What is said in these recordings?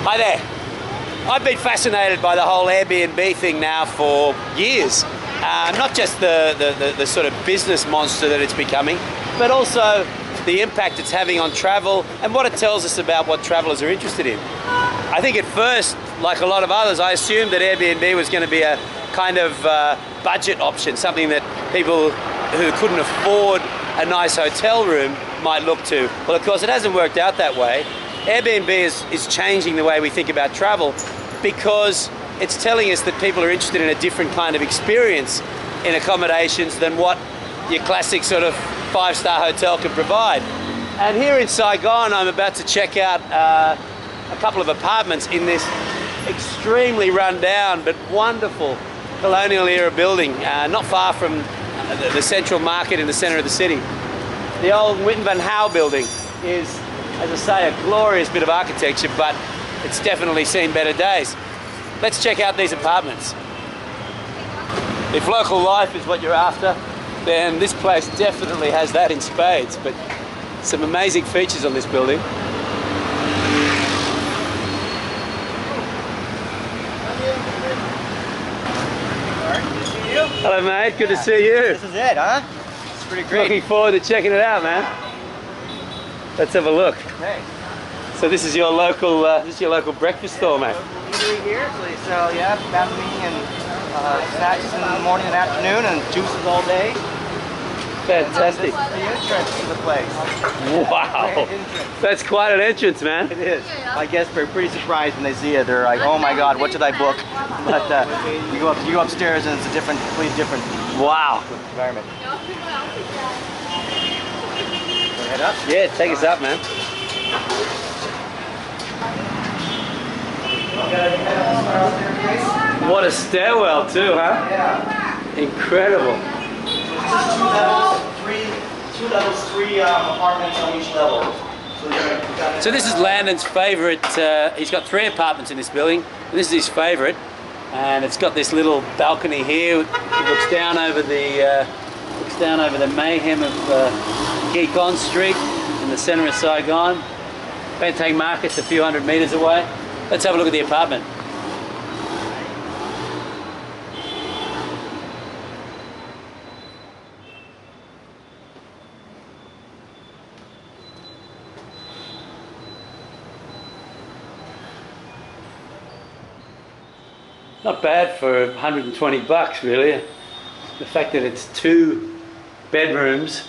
Hi there. I've been fascinated by the whole Airbnb thing now for years. Not just the sort of business monster that it's becoming, but also the impact it's having on travel and what it tells us about what travelers are interested in. I think at first, like a lot of others, I assumed that Airbnb was going to be a kind of budget option, something that people who couldn't afford a nice hotel room might look to. Well, of course, it hasn't worked out that way. Airbnb is changing the way we think about travel because it's telling us that people are interested in a different kind of experience in accommodations than what your classic sort of five-star hotel can provide. And here in Saigon, I'm about to check out a couple of apartments in this extremely run-down but wonderful colonial era building, not far from the central market in the center of the city. The old Nguyen Van Hao building is, as I say, a glorious bit of architecture, but it's definitely seen better days. Let's check out these apartments. If local life is what you're after, then this place definitely has that in spades, but some amazing features on this building. Hello mate, good to see you. This is it, huh? It's pretty great. Looking forward to checking it out, man. Let's have a look. Okay. So this is your local breakfast store, mate. Eatery here, so they sell balcony and snacks in the morning and afternoon, and juices all day. Fantastic. This is the entrance to the place. Wow, that's quite an entrance, man. It is. My guests are pretty surprised when they see it. They're like, "Oh my God, what did I book?" But you go upstairs and it's a completely different Wow. environment. Head up? Yeah, take us up, man. What a stairwell too, huh? Yeah. Incredible. Two levels, three apartments on each level. So this is Landon's favorite. He's got 3 apartments in this building, and this is his favorite. And it's got this little balcony here. It looks down over the mayhem of Saigon Street in the center of Saigon. Bentang Market's a few hundred meters away. Let's have a look at the apartment. Not bad for 120 bucks, really. The fact that it's 2 bedrooms.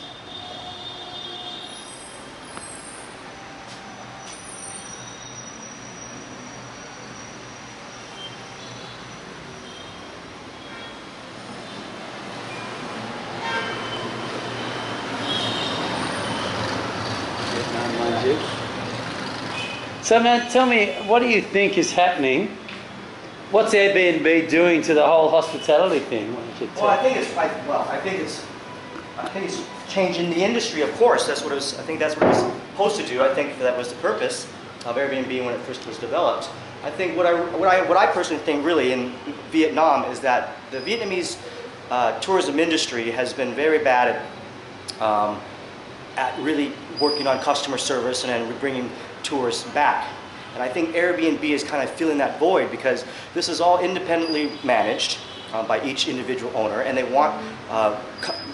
So man, tell me, what do you think is happening? What's Airbnb doing to the whole hospitality thing? Well, I think it's changing the industry. Of course, that's what it was. I think that's what it was supposed to do. I think that was the purpose of Airbnb when it first was developed. I think what I personally think really in Vietnam is that the Vietnamese tourism industry has been very bad at really working on customer service and then bringing tourists back. And I think Airbnb is kind of filling that void because this is all independently managed by each individual owner, and they want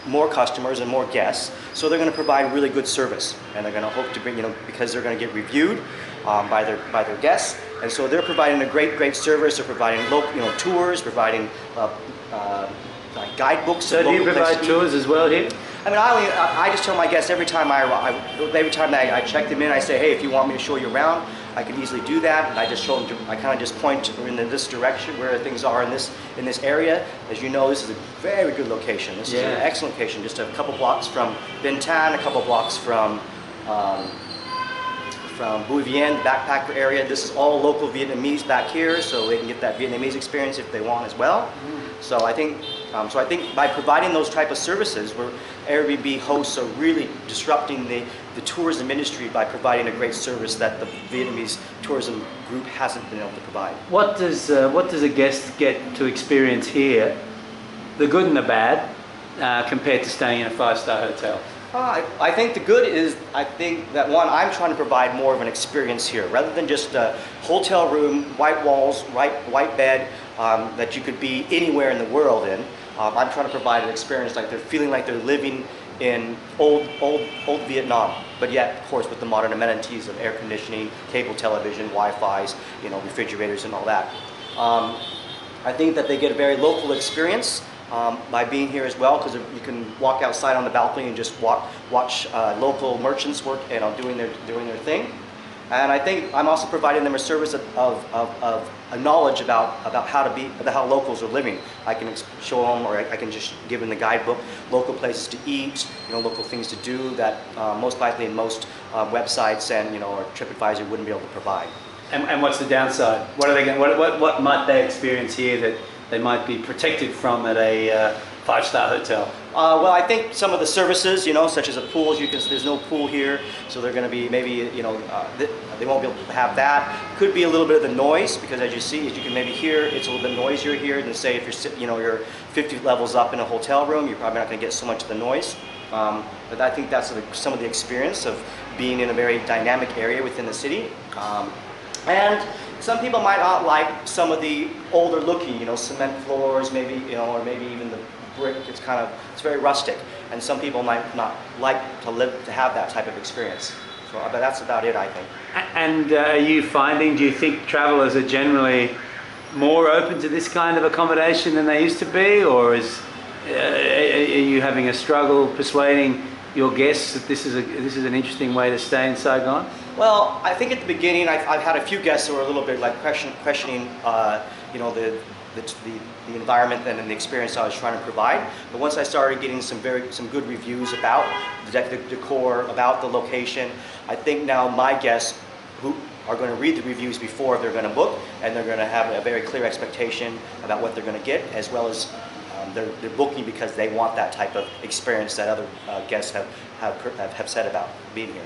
more customers and more guests. So they're going to provide really good service, and they're going to hope to bring, because they're going to get reviewed by their guests, and so they're providing a great service. They're providing tours, providing like guidebooks. So do you provide tours as well here? I mean, I just tell my guests every time I check them in, I say, hey, if you want me to show you around, I can easily do that, and I just show them. I kind of just point in this direction where things are in this area. As you know, this is a very good location. This is an excellent location. Just a couple blocks from Binh Tan, a couple blocks from Bui Vien, the backpacker area. This is all local Vietnamese back here, so they can get that Vietnamese experience if they want as well. So I think by providing those type of services, where Airbnb hosts are really disrupting the tourism industry by providing a great service that the Vietnamese tourism group hasn't been able to provide. What does a guest get to experience here, the good and the bad, compared to staying in a 5-star hotel? I think the good is, I think that one, I'm trying to provide more of an experience here, rather than just a hotel room, white walls, white bed, that you could be anywhere in the world in. I'm trying to provide an experience like they're feeling like they're living in old Vietnam, but yet, of course, with the modern amenities of air conditioning, cable television, Wi-Fi's, refrigerators and all that. I think that they get a very local experience by being here as well, because you can walk outside on the balcony and just watch local merchants work and doing their thing. And I think I'm also providing them a service of a knowledge about how locals are living. I can show them, or I can just give them the guidebook, local places to eat, local things to do that most likely in most websites and or TripAdvisor wouldn't be able to provide. And what's the downside? What are they going? What might they experience here that they might be protected from at a five-star hotel? Well, I think some of the services, such as a pool, there's no pool here, so they're going to be maybe, they won't be able to have that. Could be a little bit of the noise, because as you can maybe hear, it's a little bit noisier here than say if you're 50 levels up in a hotel room, you're probably not going to get so much of the noise. But I think that's some of the experience of being in a very dynamic area within the city. And some people might not like some of the older looking, cement floors, maybe, or maybe even the brick. It's very rustic, and some people might not like to have that type of experience. So, but that's about it, I think. And do you think travelers are generally more open to this kind of accommodation than they used to be, or are you having a struggle persuading your guests that this is an interesting way to stay in Saigon? Well, I think at the beginning I've had a few guests who were a little bit like questioning, the environment and the experience I was trying to provide. But once I started getting some good reviews about the decor, about the location, I think now my guests who are going to read the reviews before they're going to book, and they're going to have a very clear expectation about what they're going to get, as well as they're booking because they want that type of experience that other guests have said about being here.